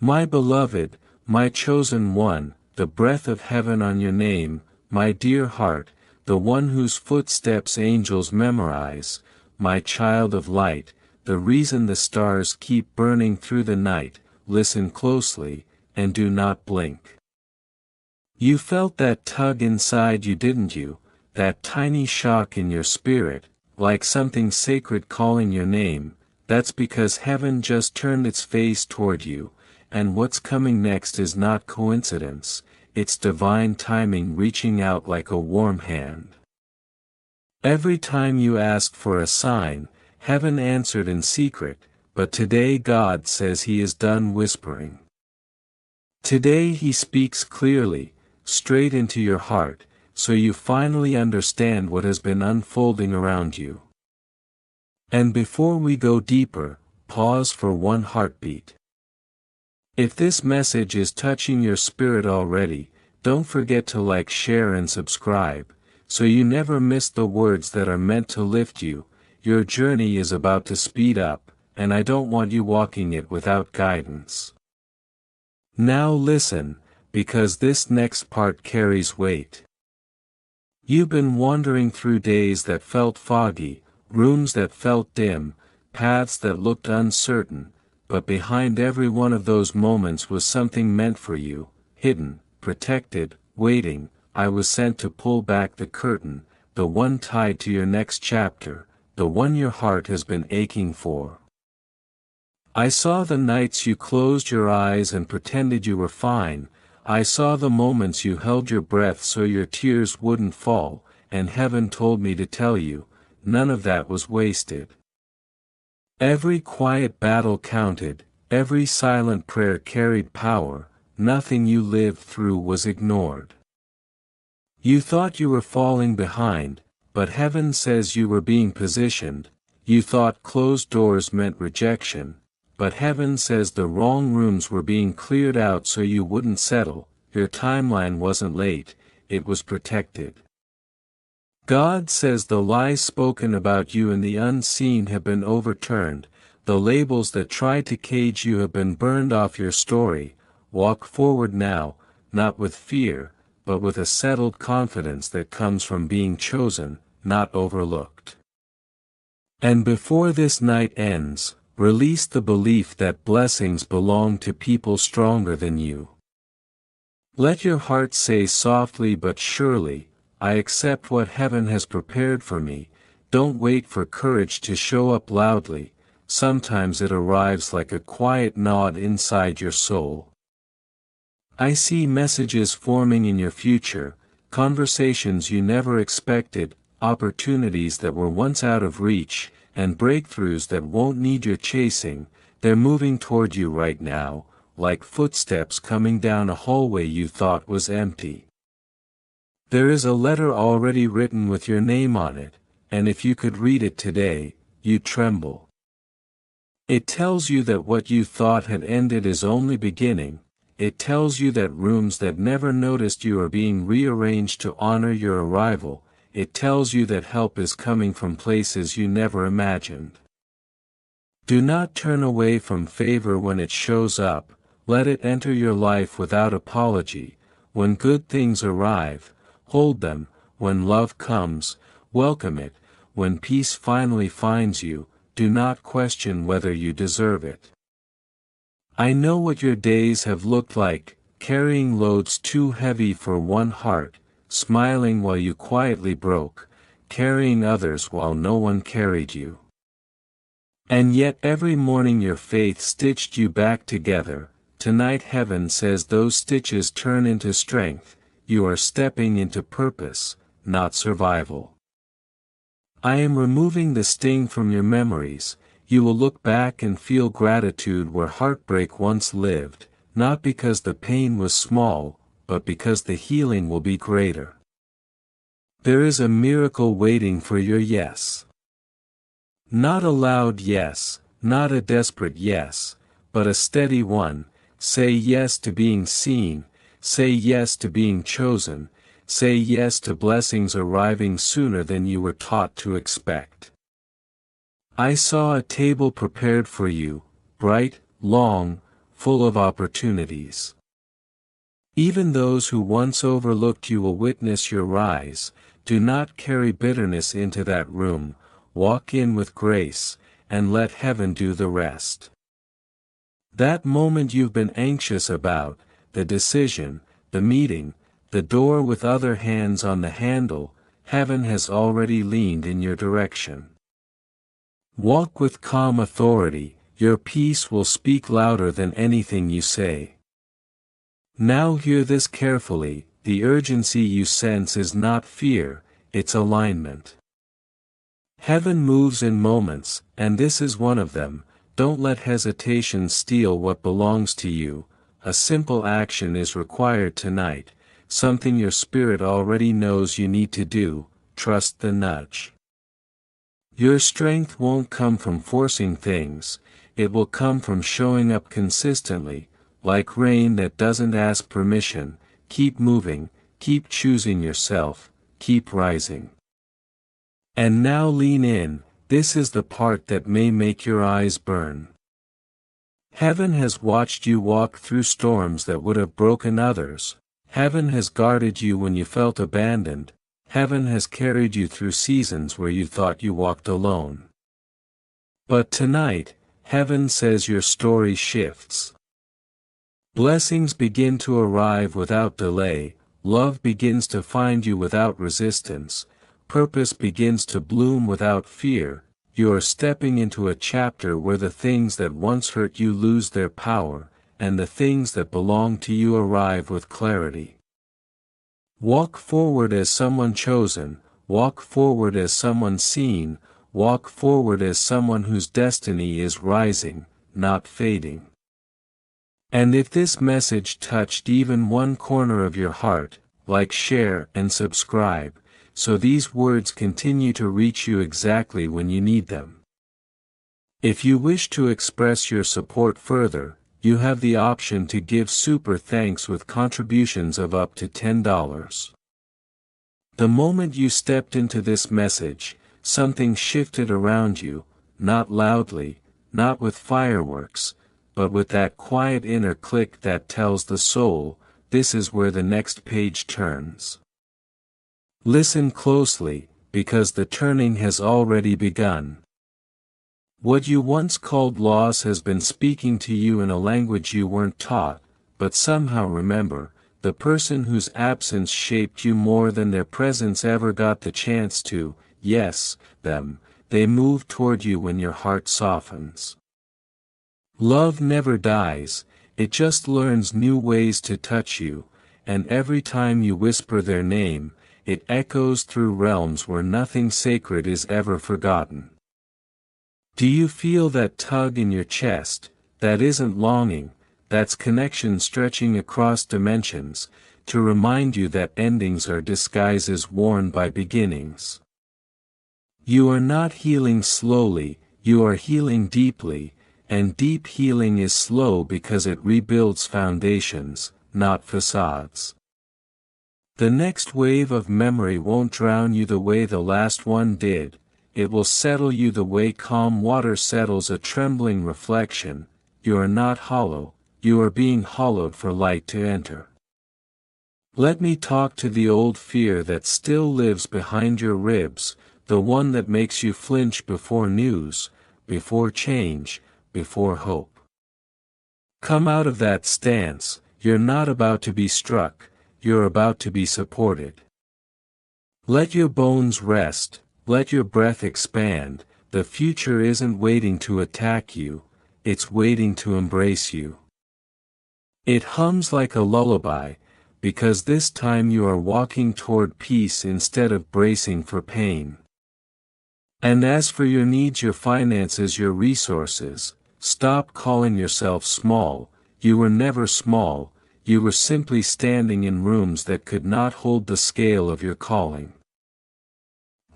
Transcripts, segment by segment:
My beloved, my chosen one, the breath of heaven on your name, my dear heart, the one whose footsteps angels memorize, my child of light, the reason the stars keep burning through the night, listen closely, and do not blink. You felt that tug inside you, didn't you? That tiny shock in your spirit, like something sacred calling your name. That's because heaven just turned its face toward you, and what's coming next is not coincidence, it's divine timing reaching out like a warm hand. Every time you asked for a sign, heaven answered in secret, but today God says He is done whispering. Today He speaks clearly, straight into your heart, so you finally understand what has been unfolding around you. And before we go deeper, pause for one heartbeat. If this message is touching your spirit already, don't forget to like, share and subscribe, so you never miss the words that are meant to lift you. Your journey is about to speed up, and I don't want you walking it without guidance. Now listen, because this next part carries weight. You've been wandering through days that felt foggy, rooms that felt dim, paths that looked uncertain, but behind every one of those moments was something meant for you, hidden, protected, waiting. I was sent to pull back the curtain, the one tied to your next chapter, the one your heart has been aching for. I saw the nights you closed your eyes and pretended you were fine. I saw the moments you held your breath so your tears wouldn't fall, and heaven told me to tell you, none of that was wasted. Every quiet battle counted, every silent prayer carried power, nothing you lived through was ignored. You thought you were falling behind, but heaven says you were being positioned. You thought closed doors meant rejection, but heaven says the wrong rooms were being cleared out so you wouldn't settle. Your timeline wasn't late, it was protected. God says the lies spoken about you in the unseen have been overturned, the labels that tried to cage you have been burned off your story. Walk forward now, not with fear, but with a settled confidence that comes from being chosen, not overlooked. And before this night ends, release the belief that blessings belong to people stronger than you. Let your heart say softly but surely, I accept what heaven has prepared for me. Don't wait for courage to show up loudly, sometimes it arrives like a quiet nod inside your soul. I see messages forming in your future, conversations you never expected, opportunities that were once out of reach, and breakthroughs that won't need your chasing. They're moving toward you right now, like footsteps coming down a hallway you thought was empty. There is a letter already written with your name on it, and if you could read it today, you'd tremble. It tells you that what you thought had ended is only beginning. It tells you that rooms that never noticed you are being rearranged to honor your arrival. It tells you that help is coming from places you never imagined. Do not turn away from favor when it shows up. Let it enter your life without apology. When good things arrive, hold them. When love comes, welcome it. When peace finally finds you, do not question whether you deserve it. I know what your days have looked like, carrying loads too heavy for one heart, smiling while you quietly broke, carrying others while no one carried you. And yet every morning your faith stitched you back together. Tonight heaven says those stitches turn into strength. You are stepping into purpose, not survival. I am removing the sting from your memories. You will look back and feel gratitude where heartbreak once lived, not because the pain was small, but because the healing will be greater. There is a miracle waiting for your yes. Not a loud yes, not a desperate yes, but a steady one. Say yes to being seen, say yes to being chosen, say yes to blessings arriving sooner than you were taught to expect. I saw a table prepared for you, bright, long, full of opportunities. Even those who once overlooked you will witness your rise. Do not carry bitterness into that room, walk in with grace, and let heaven do the rest. That moment you've been anxious about, the decision, the meeting, the door with other hands on the handle, heaven has already leaned in your direction. Walk with calm authority, your peace will speak louder than anything you say. Now hear this carefully, the urgency you sense is not fear, it's alignment. Heaven moves in moments, and this is one of them. Don't let hesitation steal what belongs to you. A simple action is required tonight, something your spirit already knows you need to do. Trust the nudge. Your strength won't come from forcing things, it will come from showing up consistently, like rain that doesn't ask permission. Keep moving, keep choosing yourself, keep rising. And now lean in, this is the part that may make your eyes burn. Heaven has watched you walk through storms that would have broken others. Heaven has guarded you when you felt abandoned. Heaven has carried you through seasons where you thought you walked alone. But tonight, heaven says your story shifts. Blessings begin to arrive without delay, love begins to find you without resistance, purpose begins to bloom without fear. You are stepping into a chapter where the things that once hurt you lose their power, and the things that belong to you arrive with clarity. Walk forward as someone chosen, walk forward as someone seen, walk forward as someone whose destiny is rising, not fading. And if this message touched even one corner of your heart, like, share, and subscribe, so these words continue to reach you exactly when you need them. If you wish to express your support further, you have the option to give super thanks with contributions of up to $10. The moment you stepped into this message, something shifted around you, not loudly, not with fireworks, but with that quiet inner click that tells the soul, this is where the next page turns. Listen closely, because the turning has already begun. What you once called loss has been speaking to you in a language you weren't taught, but somehow remember, the person whose absence shaped you more than their presence ever got the chance to, yes, them, they move toward you when your heart softens. Love never dies, it just learns new ways to touch you, and every time you whisper their name, it echoes through realms where nothing sacred is ever forgotten. Do you feel that tug in your chest? That isn't longing, that's connection stretching across dimensions, to remind you that endings are disguises worn by beginnings. You are not healing slowly, you are healing deeply, and deep healing is slow because it rebuilds foundations, not facades. The next wave of memory won't drown you the way the last one did, it will settle you the way calm water settles a trembling reflection. You are not hollow, you are being hollowed for light to enter. Let me talk to the old fear that still lives behind your ribs, the one that makes you flinch before news, before change, before hope. Come out of that stance, you're not about to be struck, you're about to be supported. Let your bones rest, let your breath expand, the future isn't waiting to attack you, it's waiting to embrace you. It hums like a lullaby, because this time you are walking toward peace instead of bracing for pain. And as for your needs, your finances, your resources, stop calling yourself small, you were never small, you were simply standing in rooms that could not hold the scale of your calling.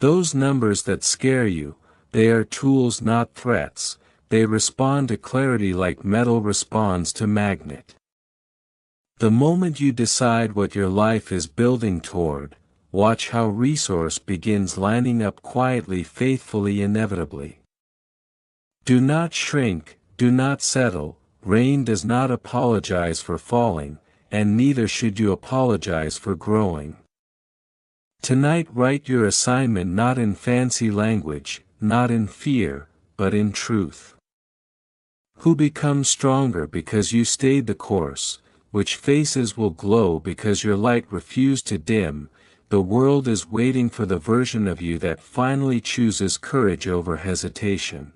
Those numbers that scare you, they are tools not threats, they respond to clarity like metal responds to magnet. The moment you decide what your life is building toward, watch how resource begins lining up quietly, faithfully, inevitably. Do not shrink, do not settle, rain does not apologize for falling, and neither should you apologize for growing. Tonight write your assignment not in fancy language, not in fear, but in truth. Who becomes stronger because you stayed the course, which faces will glow because your light refused to dim. The world is waiting for the version of you that finally chooses courage over hesitation.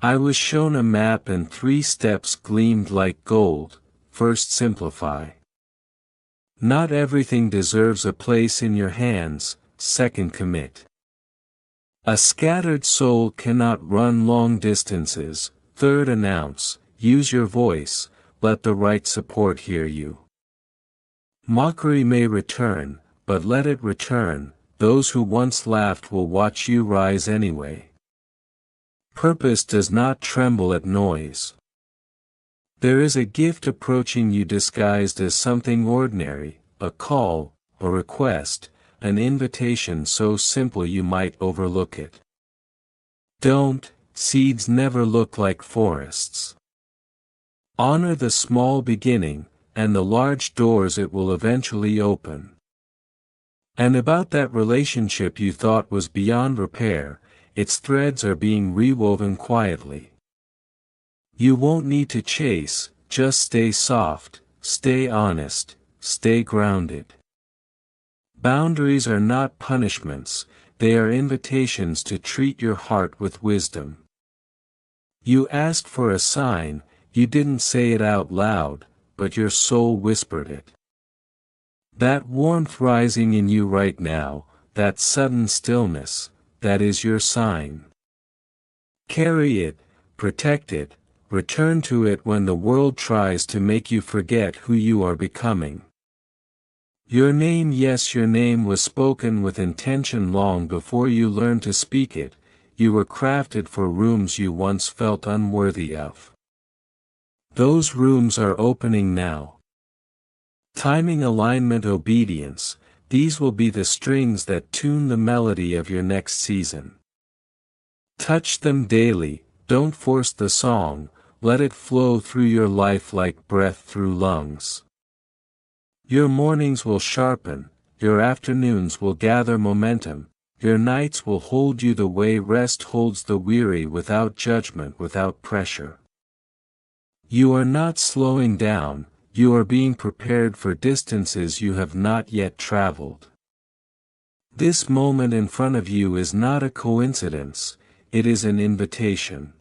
I was shown a map and 3 steps gleamed like gold. First, simplify. Not everything deserves a place in your hands. Second, commit. A scattered soul cannot run long distances. Third, announce. Use your voice, let the right support hear you. Mockery may return, but let it return. Those who once laughed will watch you rise anyway. Purpose does not tremble at noise. There is a gift approaching you disguised as something ordinary, a call, a request, an invitation so simple you might overlook it. Seeds never look like forests. Honor the small beginning, and the large doors it will eventually open. And about that relationship you thought was beyond repair, its threads are being rewoven quietly. You won't need to chase, just stay soft, stay honest, stay grounded. Boundaries are not punishments, they are invitations to treat your heart with wisdom. You asked for a sign, you didn't say it out loud, but your soul whispered it. That warmth rising in you right now, that sudden stillness, that is your sign. Carry it, protect it, return to it when the world tries to make you forget who you are becoming. Your name, yes, your name was spoken with intention long before you learned to speak it. You were crafted for rooms you once felt unworthy of. Those rooms are opening now. Timing, alignment, obedience, these will be the strings that tune the melody of your next season. Touch them daily, don't force the song, let it flow through your life like breath through lungs. Your mornings will sharpen, your afternoons will gather momentum, your nights will hold you the way rest holds the weary, without judgment, without pressure. You are not slowing down, you are being prepared for distances you have not yet traveled. This moment in front of you is not a coincidence, it is an invitation.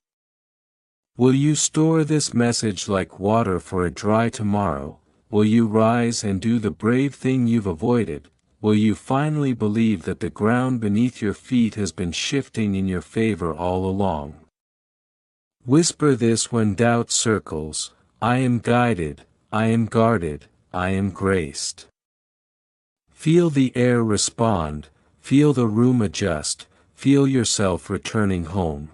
Will you store this message like water for a dry tomorrow? Will you rise and do the brave thing you've avoided? Will you finally believe that the ground beneath your feet has been shifting in your favor all along? Whisper this when doubt circles: I am guided, I am guarded, I am graced. Feel the air respond, feel the room adjust, feel yourself returning home.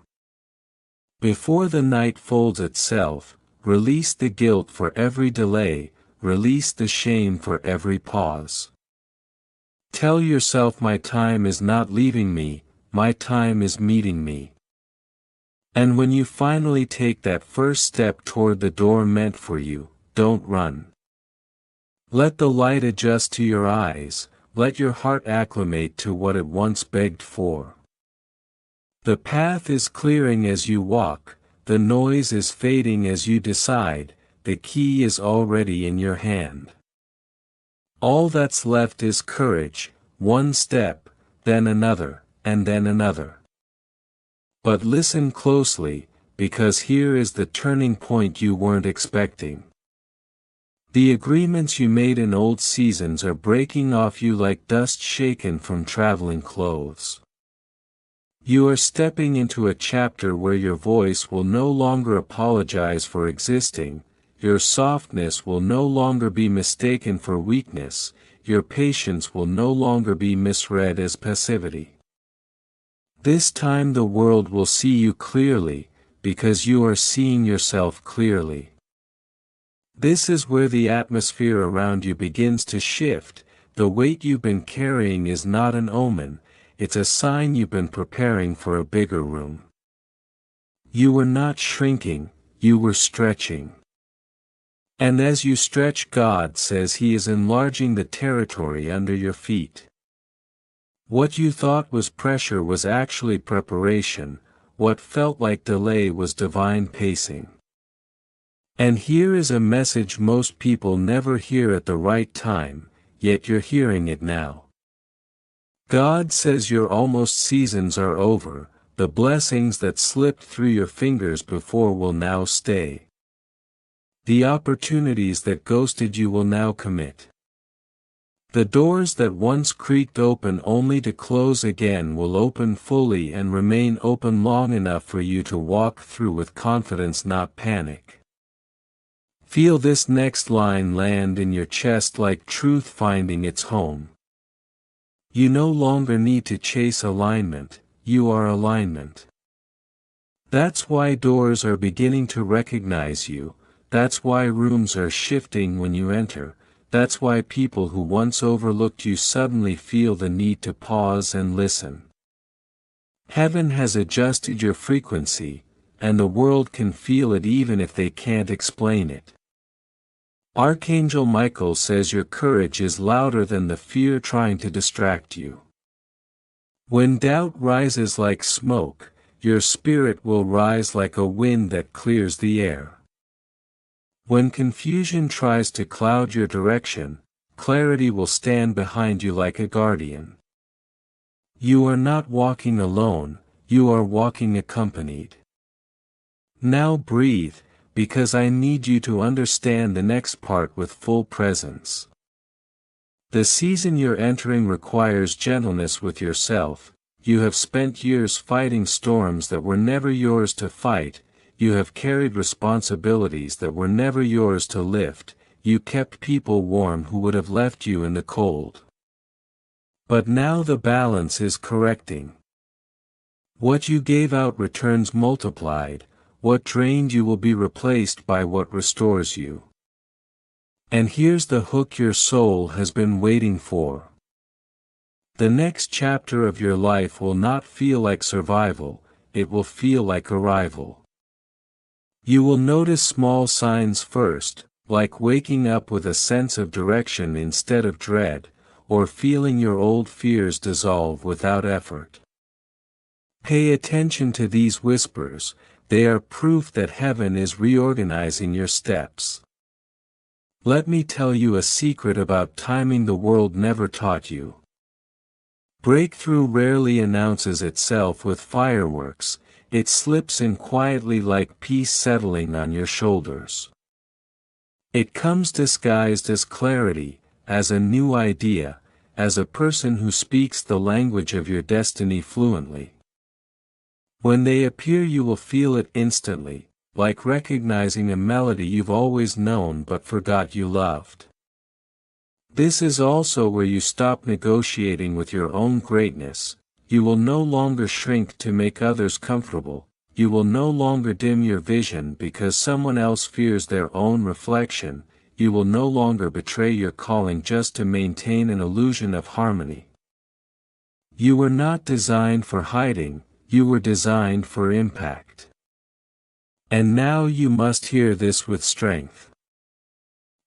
Before the night folds itself, release the guilt for every delay, release the shame for every pause. Tell yourself, my time is not leaving me, my time is meeting me. And when you finally take that first step toward the door meant for you, don't run. Let the light adjust to your eyes, let your heart acclimate to what it once begged for. The path is clearing as you walk, the noise is fading as you decide, the key is already in your hand. All that's left is courage, one step, then another, and then another. But listen closely, because here is the turning point you weren't expecting. The agreements you made in old seasons are breaking off you like dust shaken from traveling clothes. You are stepping into a chapter where your voice will no longer apologize for existing, your softness will no longer be mistaken for weakness, your patience will no longer be misread as passivity. This time the world will see you clearly, because you are seeing yourself clearly. This is where the atmosphere around you begins to shift. The weight you've been carrying is not an omen, it's a sign you've been preparing for a bigger room. You were not shrinking, you were stretching. And as you stretch, God says He is enlarging the territory under your feet. What you thought was pressure was actually preparation, what felt like delay was divine pacing. And here is a message most people never hear at the right time, yet you're hearing it now. God says your almost seasons are over, the blessings that slipped through your fingers before will now stay. The opportunities that ghosted you will now commit. The doors that once creaked open only to close again will open fully and remain open long enough for you to walk through with confidence, not panic. Feel this next line land in your chest like truth finding its home. You no longer need to chase alignment, you are alignment. That's why doors are beginning to recognize you, that's why rooms are shifting when you enter, that's why people who once overlooked you suddenly feel the need to pause and listen. Heaven has adjusted your frequency, and the world can feel it even if they can't explain it. Archangel Michael says your courage is louder than the fear trying to distract you. When doubt rises like smoke, your spirit will rise like a wind that clears the air. When confusion tries to cloud your direction, clarity will stand behind you like a guardian. You are not walking alone, you are walking accompanied. Now breathe, because I need you to understand the next part with full presence. The season you're entering requires gentleness with yourself. You have spent years fighting storms that were never yours to fight, you have carried responsibilities that were never yours to lift, you kept people warm who would have left you in the cold. But now the balance is correcting. What you gave out returns multiplied, what drained you will be replaced by what restores you. And here's the hook your soul has been waiting for. The next chapter of your life will not feel like survival, it will feel like arrival. You will notice small signs first, like waking up with a sense of direction instead of dread, or feeling your old fears dissolve without effort. Pay attention to these whispers, they are proof that heaven is reorganizing your steps. Let me tell you a secret about timing the world never taught you. Breakthrough rarely announces itself with fireworks, it slips in quietly like peace settling on your shoulders. It comes disguised as clarity, as a new idea, as a person who speaks the language of your destiny fluently. When they appear you will feel it instantly, like recognizing a melody you've always known but forgot you loved. This is also where you stop negotiating with your own greatness, you will no longer shrink to make others comfortable, you will no longer dim your vision because someone else fears their own reflection, you will no longer betray your calling just to maintain an illusion of harmony. You were not designed for hiding, you were designed for impact. And now you must hear this with strength.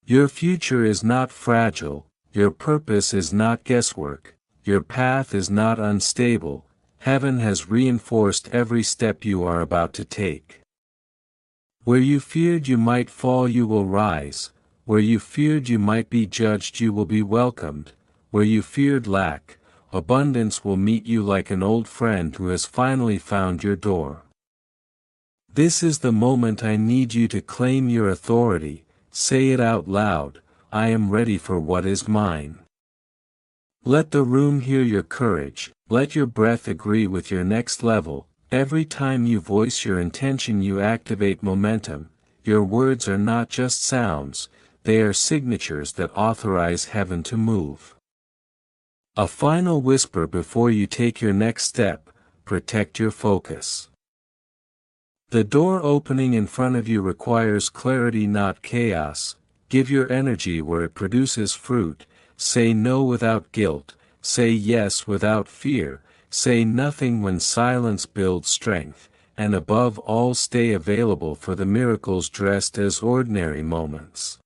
Your future is not fragile, your purpose is not guesswork, your path is not unstable, heaven has reinforced every step you are about to take. Where you feared you might fall you will rise, where you feared you might be judged you will be welcomed, where you feared lack, abundance will meet you like an old friend who has finally found your door. This is the moment I need you to claim your authority, say it out loud, I am ready for what is mine. Let the room hear your courage, let your breath agree with your next level, every time you voice your intention you activate momentum, your words are not just sounds, they are signatures that authorize heaven to move. A final whisper before you take your next step, protect your focus. The door opening in front of you requires clarity not chaos, give your energy where it produces fruit, say no without guilt, say yes without fear, say nothing when silence builds strength, and above all stay available for the miracles dressed as ordinary moments.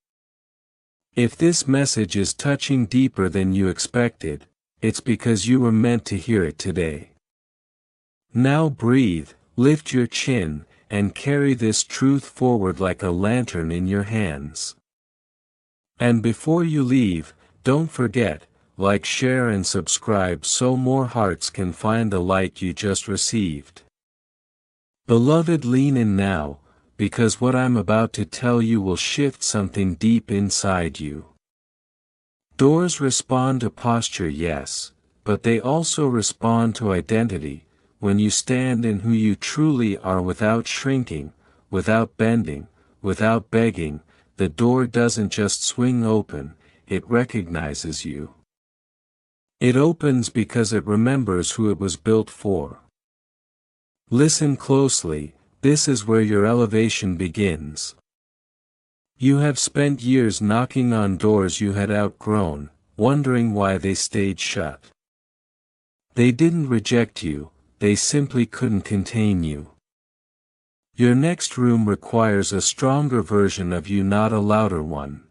If this message is touching deeper than you expected, it's because you were meant to hear it today. Now breathe, lift your chin, and carry this truth forward like a lantern in your hands. And before you leave, don't forget, like, share and subscribe so more hearts can find the light you just received. Beloved, lean in now, because what I'm about to tell you will shift something deep inside you. Doors respond to posture, yes, but they also respond to identity. When you stand in who you truly are without shrinking, without bending, without begging, the door doesn't just swing open, it recognizes you. It opens because it remembers who it was built for. Listen closely, this is where your elevation begins. You have spent years knocking on doors you had outgrown, wondering why they stayed shut. They didn't reject you, they simply couldn't contain you. Your next room requires a stronger version of you, not a louder one.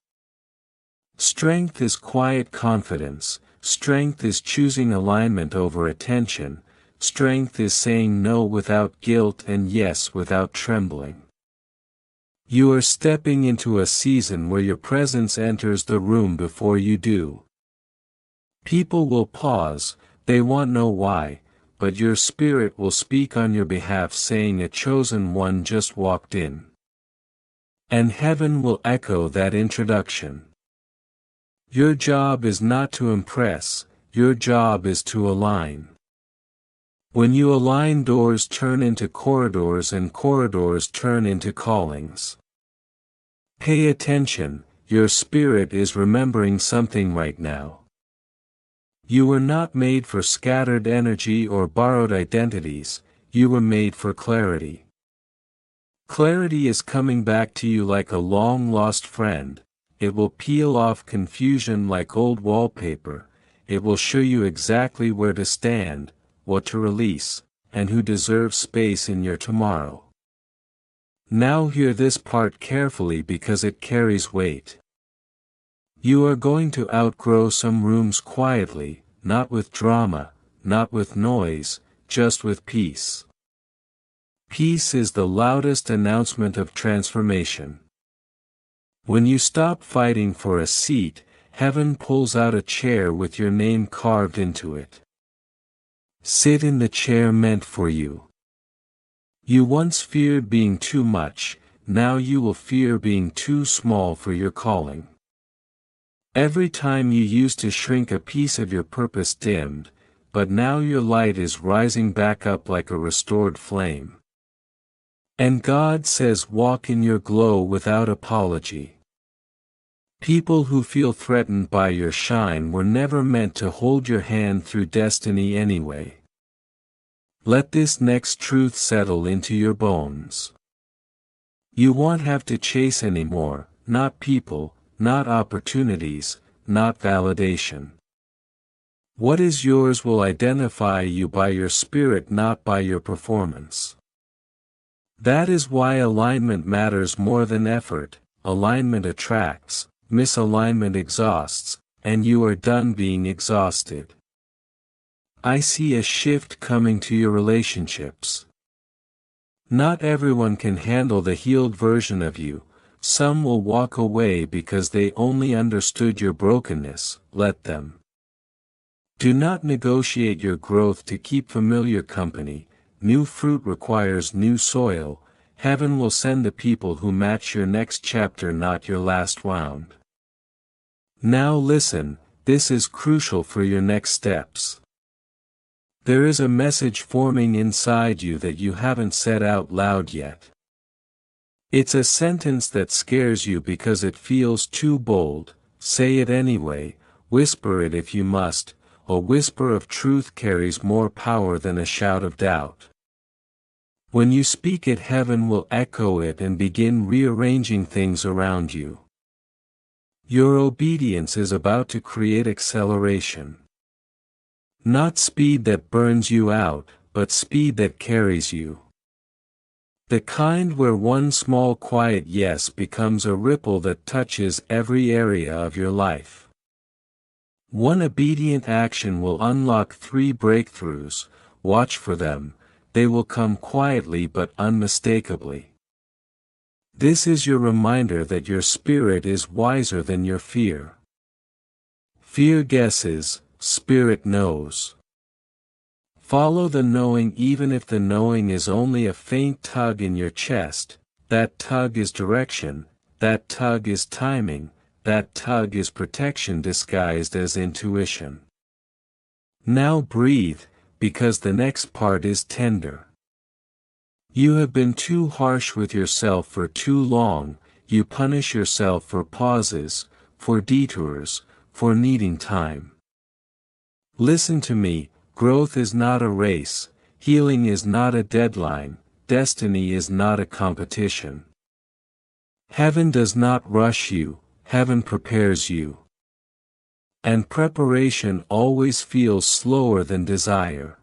Strength is quiet confidence, strength is choosing alignment over attention, strength is saying no without guilt and yes without trembling. You are stepping into a season where your presence enters the room before you do. People will pause, they won't know why, but your spirit will speak on your behalf, saying a chosen one just walked in. And heaven will echo that introduction. Your job is not to impress, your job is to align. When you align, doors turn into corridors and corridors turn into callings. Pay attention, your spirit is remembering something right now. You were not made for scattered energy or borrowed identities, you were made for clarity. Clarity is coming back to you like a long-lost friend. It will peel off confusion like old wallpaper, it will show you exactly where to stand, what to release, and who deserves space in your tomorrow. Now hear this part carefully because it carries weight. You are going to outgrow some rooms quietly, not with drama, not with noise, just with peace. Peace is the loudest announcement of transformation. When you stop fighting for a seat, heaven pulls out a chair with your name carved into it. Sit in the chair meant for you. You once feared being too much, now you will fear being too small for your calling. Every time you used to shrink, a piece of your purpose dimmed, but now your light is rising back up like a restored flame. And God says, walk in your glow without apology. People who feel threatened by your shine were never meant to hold your hand through destiny anyway. Let this next truth settle into your bones. You won't have to chase anymore, not people, not opportunities, not validation. What is yours will identify you by your spirit, not by your performance. That is why alignment matters more than effort. Alignment attracts, misalignment exhausts, and you are done being exhausted. I see a shift coming to your relationships. Not everyone can handle the healed version of you. Some will walk away because they only understood your brokenness. Let them. Do not negotiate your growth to keep familiar company. New fruit requires new soil. Heaven will send the people who match your next chapter, not your last round. Now listen, this is crucial for your next steps. There is a message forming inside you that you haven't said out loud yet. It's a sentence that scares you because it feels too bold. Say it anyway, whisper it if you must. A whisper of truth carries more power than a shout of doubt. When you speak it, heaven will echo it and begin rearranging things around you. Your obedience is about to create acceleration. Not speed that burns you out, but speed that carries you. The kind where one small quiet yes becomes a ripple that touches every area of your life. One obedient action will unlock 3 breakthroughs. Watch for them, they will come quietly but unmistakably. This is your reminder that your spirit is wiser than your fear. Fear guesses, spirit knows. Follow the knowing even if the knowing is only a faint tug in your chest. That tug is direction, that tug is timing, that tug is protection disguised as intuition. Now breathe, because the next part is tender. You have been too harsh with yourself for too long. You punish yourself for pauses, for detours, for needing time. Listen to me, growth is not a race, healing is not a deadline, destiny is not a competition. Heaven does not rush you, heaven prepares you. And preparation always feels slower than desire.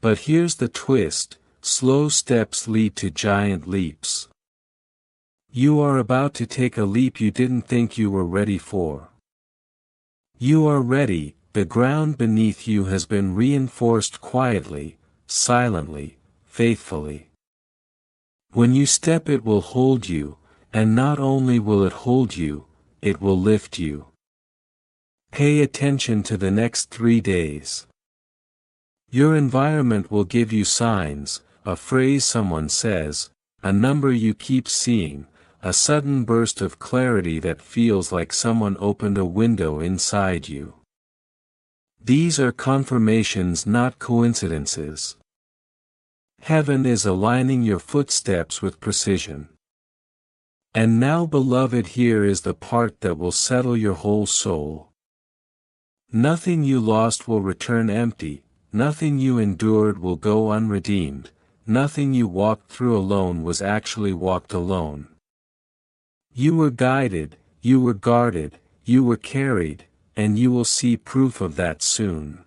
But here's the twist, slow steps lead to giant leaps. You are about to take a leap you didn't think you were ready for. You are ready, the ground beneath you has been reinforced quietly, silently, faithfully. When you step it will hold you, and not only will it hold you, it will lift you. Pay attention to the next 3 days. Your environment will give you signs, a phrase someone says, a number you keep seeing, a sudden burst of clarity that feels like someone opened a window inside you. These are confirmations, not coincidences. Heaven is aligning your footsteps with precision. And now, beloved, here is the part that will settle your whole soul. Nothing you lost will return empty, nothing you endured will go unredeemed, nothing you walked through alone was actually walked alone. You were guided, you were guarded, you were carried, and you will see proof of that soon.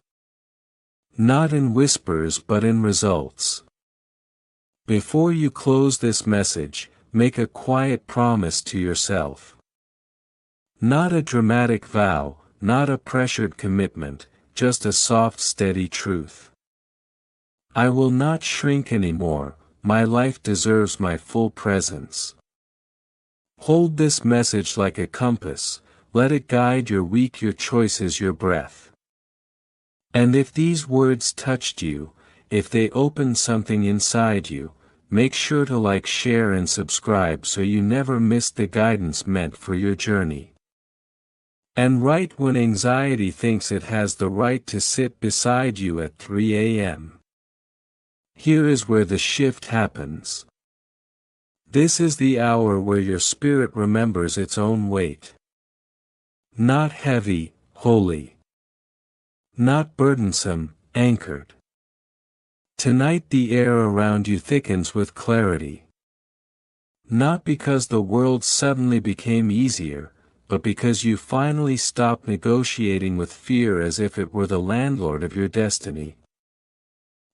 Not in whispers but in results. Before you close this message, make a quiet promise to yourself. Not a dramatic vow, not a pressured commitment, just a soft, steady truth. I will not shrink anymore, my life deserves my full presence. Hold this message like a compass, let it guide your week, your choices, your breath. And if these words touched you, if they opened something inside you, make sure to like, share and subscribe so you never miss the guidance meant for your journey. And right when anxiety thinks it has the right to sit beside you at 3 a.m. Here is where the shift happens. This is the hour where your spirit remembers its own weight. Not heavy, holy. Not burdensome, anchored. Tonight the air around you thickens with clarity. Not because the world suddenly became easier, but because you finally stopped negotiating with fear as if it were the landlord of your destiny.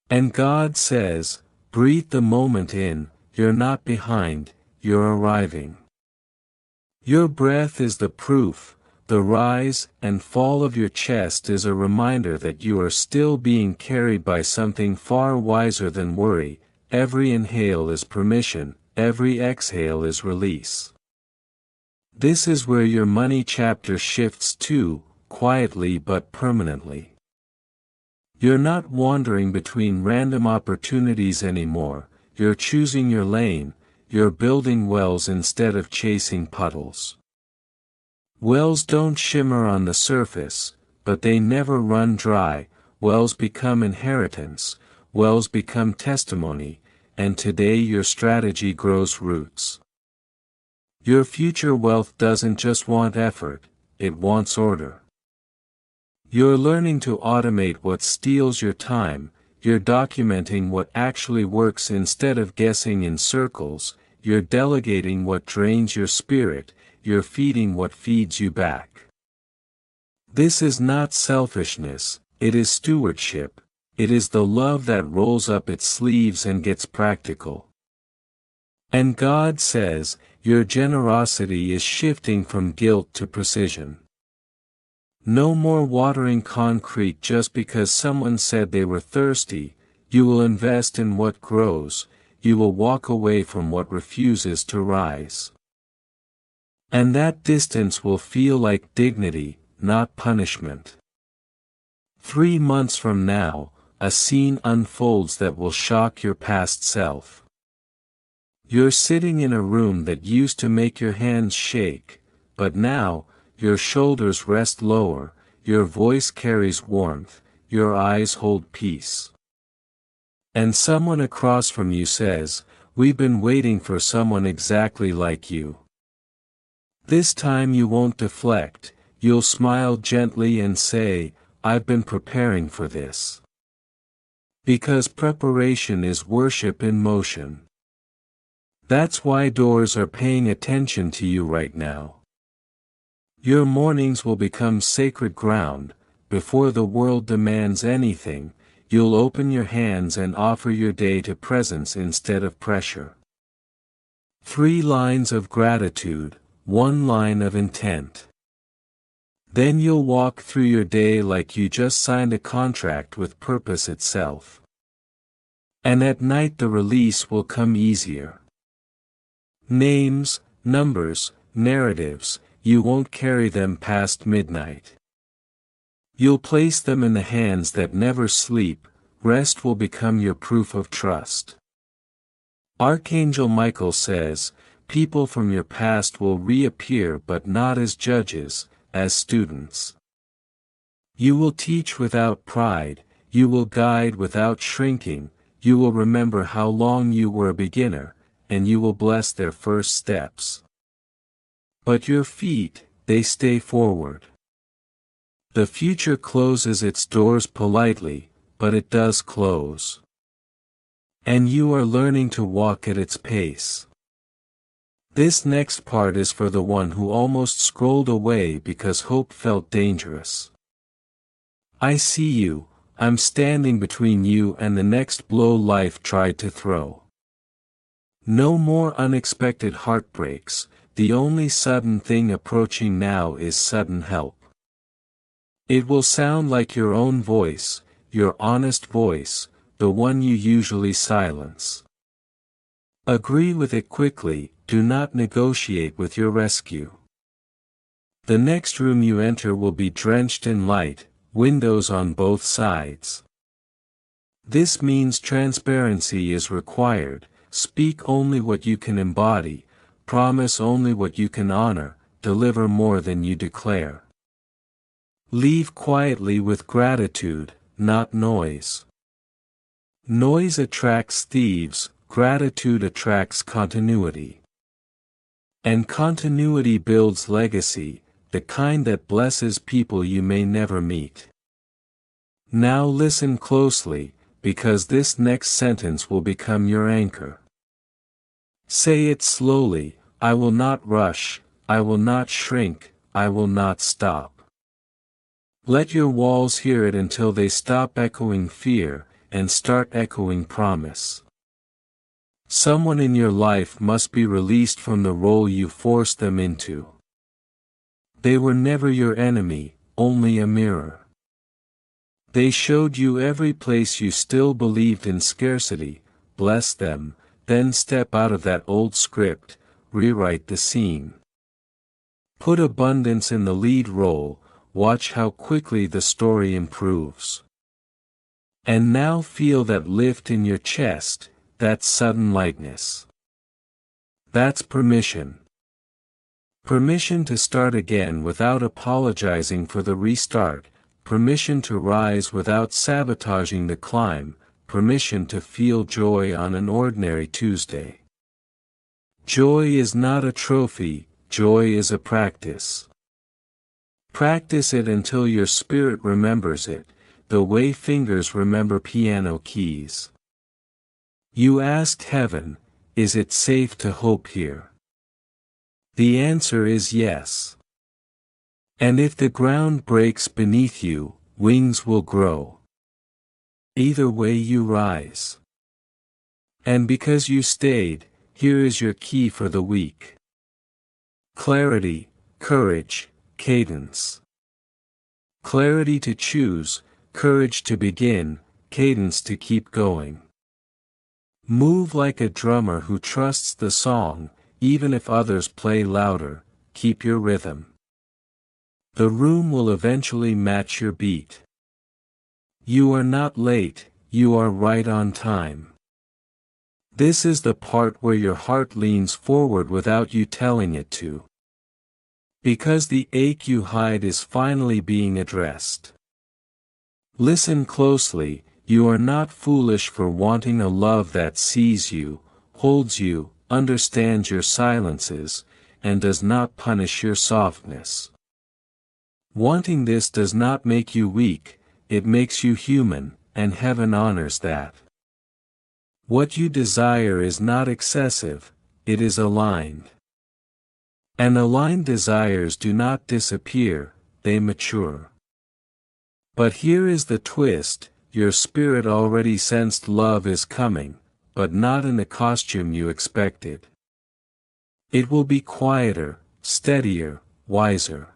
And God says, breathe the moment in, you're not behind, you're arriving. Your breath is the proof, the rise and fall of your chest is a reminder that you are still being carried by something far wiser than worry. Every inhale is permission, every exhale is release. This is where your money chapter shifts to, quietly but permanently. You're not wandering between random opportunities anymore, you're choosing your lane, you're building wells instead of chasing puddles. Wells don't shimmer on the surface, but they never run dry. Wells become inheritance, wells become testimony, and today your strategy grows roots. Your future wealth doesn't just want effort, it wants order. You're learning to automate what steals your time, you're documenting what actually works instead of guessing in circles, you're delegating what drains your spirit, you're feeding what feeds you back. This is not selfishness, it is stewardship, it is the love that rolls up its sleeves and gets practical. And God says, your generosity is shifting from guilt to precision. No more watering concrete just because someone said they were thirsty. You will invest in what grows, you will walk away from what refuses to rise. And that distance will feel like dignity, not punishment. 3 months from now, a scene unfolds that will shock your past self. You're sitting in a room that used to make your hands shake, but now, your shoulders rest lower, your voice carries warmth, your eyes hold peace. And someone across from you says, we've been waiting for someone exactly like you. This time you won't deflect, you'll smile gently and say, I've been preparing for this. Because preparation is worship in motion. That's why doors are paying attention to you right now. Your mornings will become sacred ground. Before the world demands anything, you'll open your hands and offer your day to presence instead of pressure. 3 lines of gratitude, 1 line of intent. Then you'll walk through your day like you just signed a contract with purpose itself. And at night the release will come easier. Names, numbers, narratives, you won't carry them past midnight. You'll place them in the hands that never sleep, rest will become your proof of trust. Archangel Michael says, people from your past will reappear but not as judges, as students. You will teach without pride, you will guide without shrinking, you will remember how long you were a beginner, and you will bless their first steps. But your feet, they stay forward. The future closes its doors politely, but it does close. And you are learning to walk at its pace. This next part is for the one who almost scrolled away because hope felt dangerous. I see you, I'm standing between you and the next blow life tried to throw. No more unexpected heartbreaks, the only sudden thing approaching now is sudden help. It will sound like your own voice, your honest voice, the one you usually silence. Agree with it quickly, do not negotiate with your rescue. The next room you enter will be drenched in light, windows on both sides. This means transparency is required, speak only what you can embody, promise only what you can honor, deliver more than you declare. Leave quietly with gratitude, not noise. Noise attracts thieves, gratitude attracts continuity. And continuity builds legacy, the kind that blesses people you may never meet. Now listen closely, because this next sentence will become your anchor. Say it slowly, I will not rush, I will not shrink, I will not stop. Let your walls hear it until they stop echoing fear, and start echoing promise. Someone in your life must be released from the role you forced them into. They were never your enemy, only a mirror. They showed you every place you still believed in scarcity, bless them, then step out of that old script, rewrite the scene. Put abundance in the lead role, watch how quickly the story improves. And now feel that lift in your chest, that sudden lightness. That's permission. Permission to start again without apologizing for the restart, permission to rise without sabotaging the climb, permission to feel joy on an ordinary Tuesday. Joy is not a trophy, joy is a practice. Practice it until your spirit remembers it, the way fingers remember piano keys. You asked heaven, is it safe to hope here? The answer is yes. And if the ground breaks beneath you, wings will grow. Either way you rise. And because you stayed, here is your key for the week. Clarity, courage, cadence. Clarity to choose, courage to begin, cadence to keep going. Move like a drummer who trusts the song, even if others play louder, keep your rhythm. The room will eventually match your beat. You are not late, you are right on time. This is the part where your heart leans forward without you telling it to. Because the ache you hide is finally being addressed. Listen closely, you are not foolish for wanting a love that sees you, holds you, understands your silences, and does not punish your softness. Wanting this does not make you weak, it makes you human, and heaven honors that. What you desire is not excessive, it is aligned. And aligned desires do not disappear, they mature. But here is the twist, your spirit already sensed love is coming, but not in the costume you expected. It will be quieter, steadier, wiser.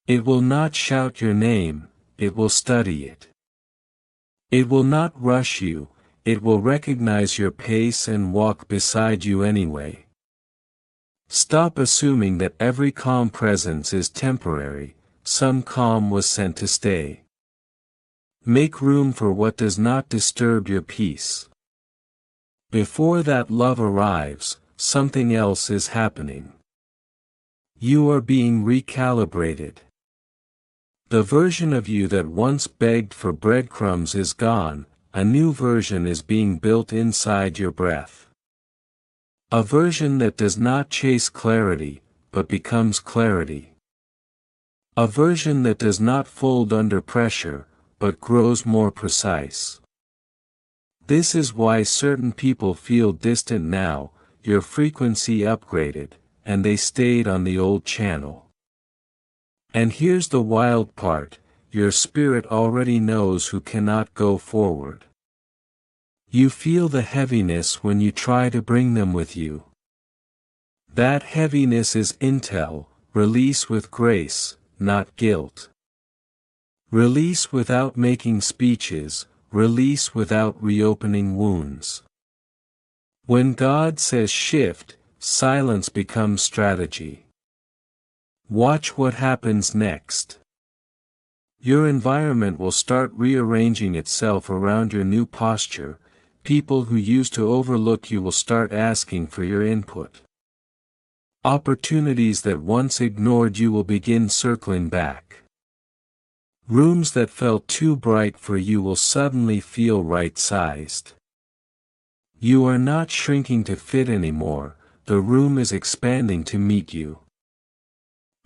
It will not shout your name, it will study it. It will not rush you, it will recognize your pace and walk beside you anyway. Stop assuming that every calm presence is temporary, some calm was sent to stay. Make room for what does not disturb your peace. Before that love arrives, something else is happening. You are being recalibrated. The version of you that once begged for breadcrumbs is gone, a new version is being built inside your breath. A version that does not chase clarity, but becomes clarity. A version that does not fold under pressure, but grows more precise. This is why certain people feel distant now, your frequency upgraded, and they stayed on the old channel. And here's the wild part, your spirit already knows who cannot go forward. You feel the heaviness when you try to bring them with you. That heaviness is intel, release with grace, not guilt. Release without making speeches, release without reopening wounds. When God says shift, silence becomes strategy. Watch what happens next. Your environment will start rearranging itself around your new posture. People who used to overlook you will start asking for your input. Opportunities that once ignored you will begin circling back. Rooms that felt too bright for you will suddenly feel right-sized. You are not shrinking to fit anymore, the room is expanding to meet you.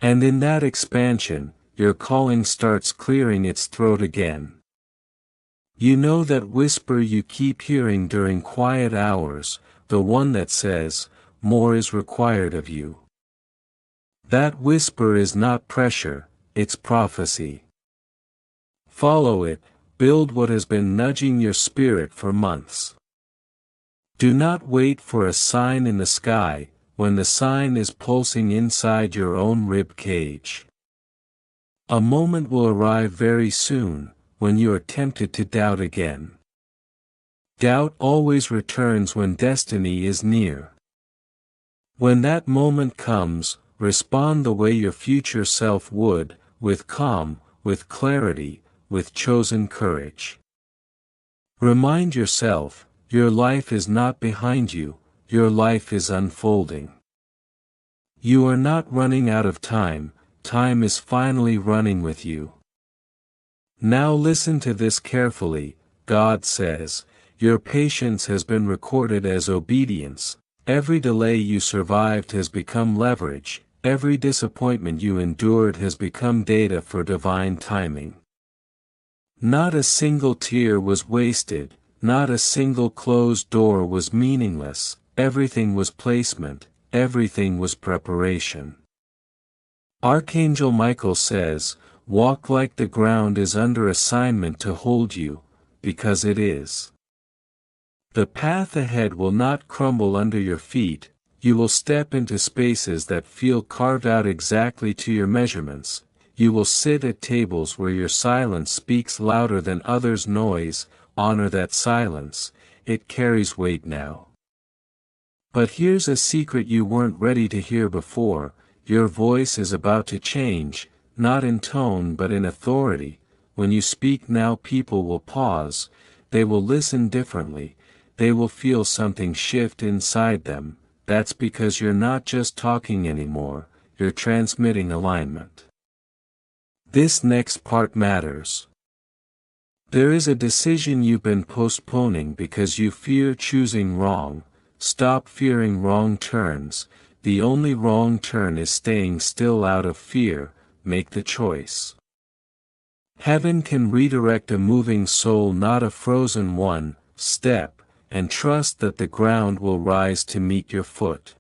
And in that expansion, your calling starts clearing its throat again. You know that whisper you keep hearing during quiet hours, the one that says, more is required of you. That whisper is not pressure, it's prophecy. Follow it, build what has been nudging your spirit for months. Do not wait for a sign in the sky, when the sign is pulsing inside your own rib cage. A moment will arrive very soon, when you are tempted to doubt again. Doubt always returns when destiny is near. When that moment comes, respond the way your future self would, with calm, with clarity, with chosen courage. Remind yourself, your life is not behind you, your life is unfolding. You are not running out of time, time is finally running with you. Now listen to this carefully, God says, your patience has been recorded as obedience, every delay you survived has become leverage, every disappointment you endured has become data for divine timing. Not a single tear was wasted, not a single closed door was meaningless, everything was placement, everything was preparation. Archangel Michael says, walk like the ground is under assignment to hold you, because it is. The path ahead will not crumble under your feet, you will step into spaces that feel carved out exactly to your measurements, you will sit at tables where your silence speaks louder than others' noise, honor that silence, it carries weight now. But here's a secret you weren't ready to hear before, your voice is about to change, not in tone but in authority. When you speak now people will pause, they will listen differently, they will feel something shift inside them, that's because you're not just talking anymore, you're transmitting alignment. This next part matters. There is a decision you've been postponing because you fear choosing wrong. Stop fearing wrong turns, the only wrong turn is staying still out of fear, make the choice. Heaven can redirect a moving soul, not a frozen one. Step, and trust that the ground will rise to meet your foot.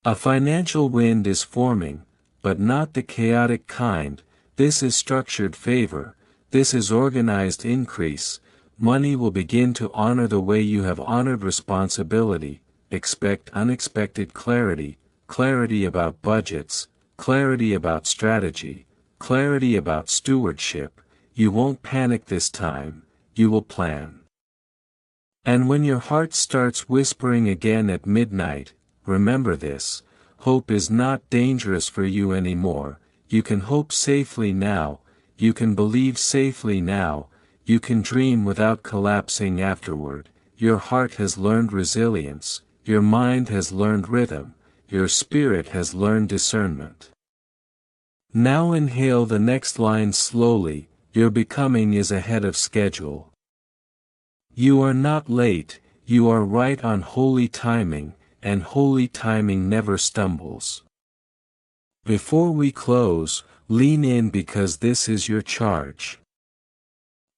A financial wind is forming, but not the chaotic kind, this is structured favor, this is organized increase. Money will begin to honor the way you have honored responsibility. Expect unexpected clarity, clarity about budgets, clarity about strategy, clarity about stewardship. You won't panic this time, you will plan. And when your heart starts whispering again at midnight, remember this, hope is not dangerous for you anymore, you can hope safely now, you can believe safely now, you can dream without collapsing afterward, your heart has learned resilience, your mind has learned rhythm, your spirit has learned discernment. Now inhale the next line slowly, your becoming is ahead of schedule. You are not late, you are right on holy timing, and holy timing never stumbles. Before we close, lean in because this is your charge.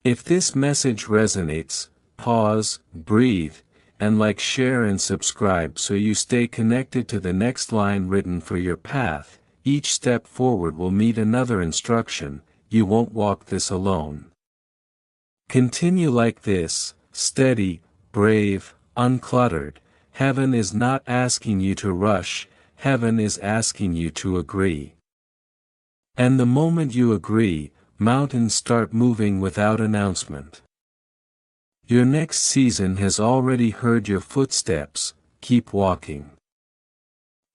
If this message resonates, pause, breathe, and like, share and subscribe so you stay connected to the next line written for your path. Each step forward will meet another instruction, you won't walk this alone. Continue like this, steady, brave, uncluttered. Heaven is not asking you to rush, heaven is asking you to agree. And the moment you agree, mountains start moving without announcement. Your next season has already heard your footsteps, keep walking.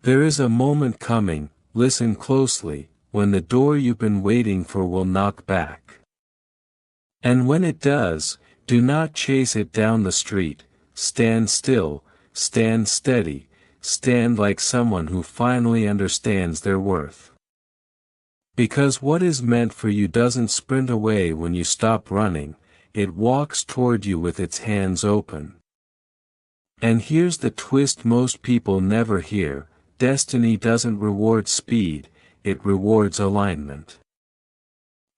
There is a moment coming, listen closely, when the door you've been waiting for will knock back. And when it does, do not chase it down the street, stand still, stand steady, stand like someone who finally understands their worth. Because what is meant for you doesn't sprint away when you stop running, it walks toward you with its hands open. And here's the twist most people never hear, destiny doesn't reward speed, it rewards alignment.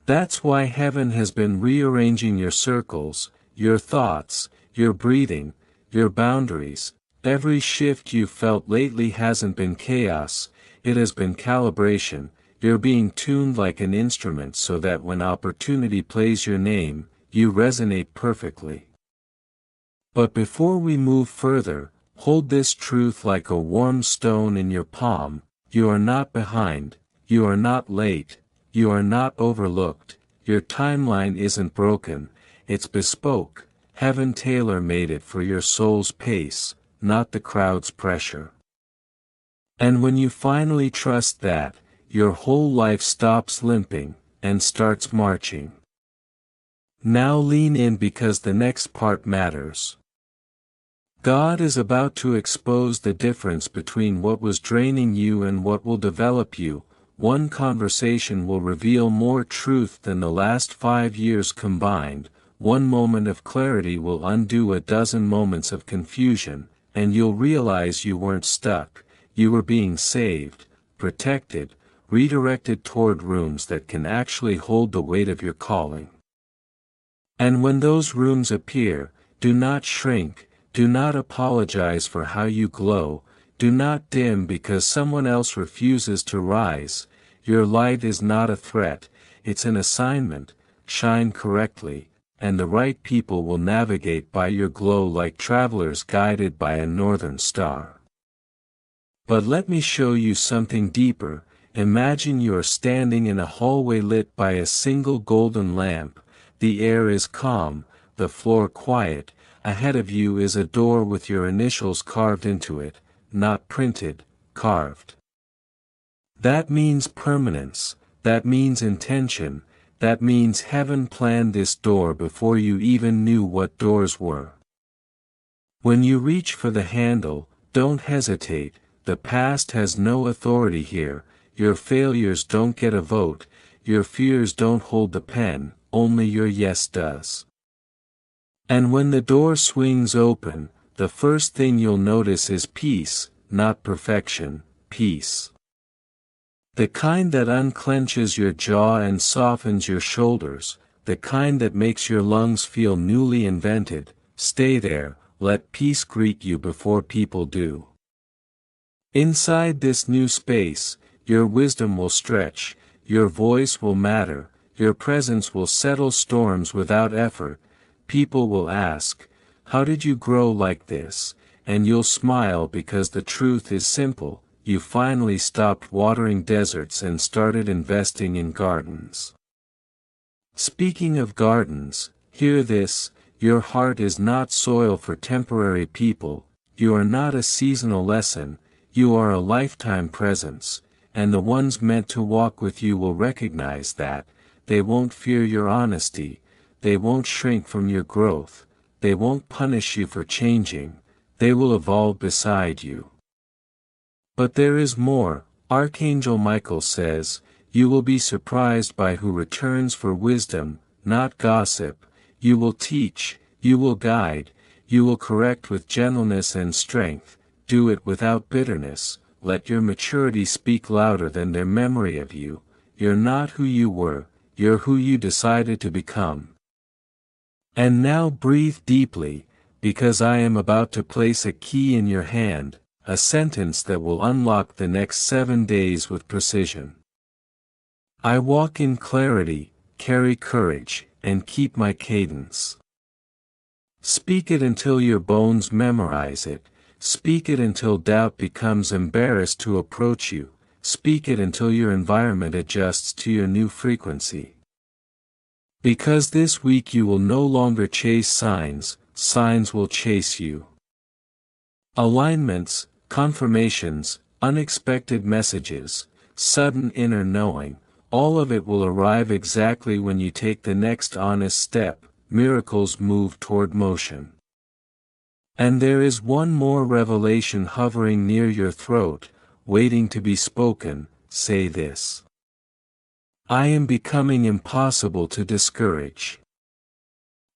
That's why heaven has been rearranging your circles, your thoughts, your breathing, your boundaries. Every shift you've felt lately hasn't been chaos, it has been calibration. You're being tuned like an instrument so that when opportunity plays your name, you resonate perfectly. But before we move further, hold this truth like a warm stone in your palm, you are not behind, you are not late, you are not overlooked, your timeline isn't broken, it's bespoke, heaven tailor-made it for your soul's pace, not the crowd's pressure. And when you finally trust that, your whole life stops limping, and starts marching. Now lean in because the next part matters. God is about to expose the difference between what was draining you and what will develop you. One conversation will reveal more truth than the last 5 years combined. One moment of clarity will undo a dozen moments of confusion, and you'll realize you weren't stuck, you were being saved, protected, redirected toward rooms that can actually hold the weight of your calling. And when those rooms appear, do not shrink, do not apologize for how you glow, do not dim because someone else refuses to rise. Your light is not a threat, it's an assignment. Shine correctly, and the right people will navigate by your glow like travelers guided by a northern star. But let me show you something deeper. Imagine you are standing in a hallway lit by a single golden lamp. The air is calm, the floor quiet. Ahead of you is a door with your initials carved into it, not printed, carved. That means permanence, that means intention, that means heaven planned this door before you even knew what doors were. When you reach for the handle, don't hesitate. The past has no authority here, your failures don't get a vote, your fears don't hold the pen, only your yes does. And when the door swings open, the first thing you'll notice is peace, not perfection, peace. The kind that unclenches your jaw and softens your shoulders, the kind that makes your lungs feel newly invented. Stay there, let peace greet you before people do. Inside this new space, your wisdom will stretch, your voice will matter, your presence will settle storms without effort. People will ask, "How did you grow like this?" And you'll smile because the truth is simple. You finally stopped watering deserts and started investing in gardens. Speaking of gardens, hear this: your heart is not soil for temporary people, you are not a seasonal lesson, you are a lifetime presence, and the ones meant to walk with you will recognize that. They won't fear your honesty, they won't shrink from your growth, they won't punish you for changing, they will evolve beside you. But there is more. Archangel Michael says, you will be surprised by who returns for wisdom, not gossip. You will teach, you will guide, you will correct with gentleness and strength. Do it without bitterness. Let your maturity speak louder than their memory of you. You're not who you were, you're who you decided to become. And now breathe deeply, because I am about to place a key in your hand. A sentence that will unlock the next 7 days with precision. I walk in clarity, carry courage, and keep my cadence. Speak it until your bones memorize it. Speak it until doubt becomes embarrassed to approach you. Speak it until your environment adjusts to your new frequency. Because this week you will no longer chase signs, signs will chase you. Alignments, confirmations, unexpected messages, sudden inner knowing, all of it will arrive exactly when you take the next honest step. Miracles move toward motion. And there is one more revelation hovering near your throat, waiting to be spoken. Say this: I am becoming impossible to discourage.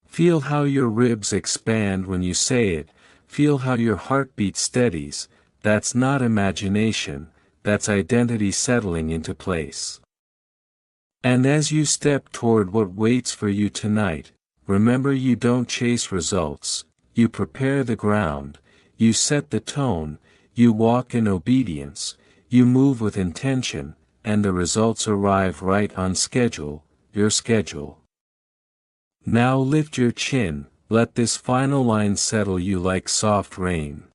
Feel how your ribs expand when you say it, feel how your heartbeat steadies. That's not imagination, that's identity settling into place. And as you step toward what waits for you tonight, remember you don't chase results, you prepare the ground, you set the tone, you walk in obedience, you move with intention, and the results arrive right on schedule, your schedule. Now lift your chin, let this final line settle you like soft rain.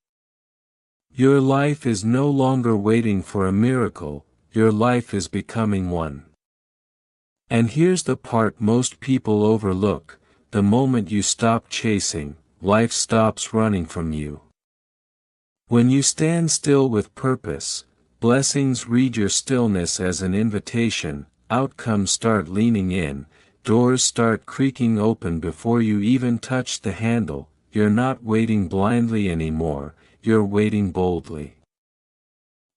Your life is no longer waiting for a miracle, your life is becoming one. And here's the part most people overlook: the moment you stop chasing, life stops running from you. When you stand still with purpose, blessings read your stillness as an invitation, outcomes start leaning in, doors start creaking open before you even touch the handle. You're not waiting blindly anymore, you're waiting boldly.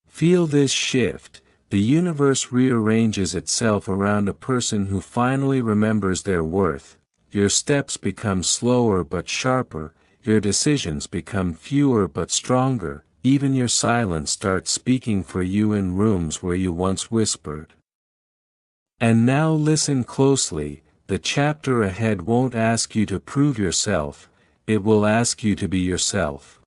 Feel this shift. The universe rearranges itself around a person who finally remembers their worth. Your steps become slower but sharper, your decisions become fewer but stronger, even your silence starts speaking for you in rooms where you once whispered. And now listen closely, the chapter ahead won't ask you to prove yourself, it will ask you to be yourself.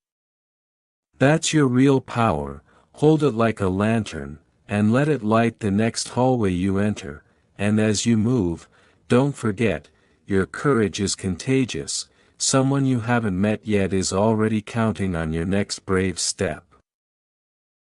That's your real power. Hold it like a lantern, and let it light the next hallway you enter. And as you move, don't forget, your courage is contagious, someone you haven't met yet is already counting on your next brave step.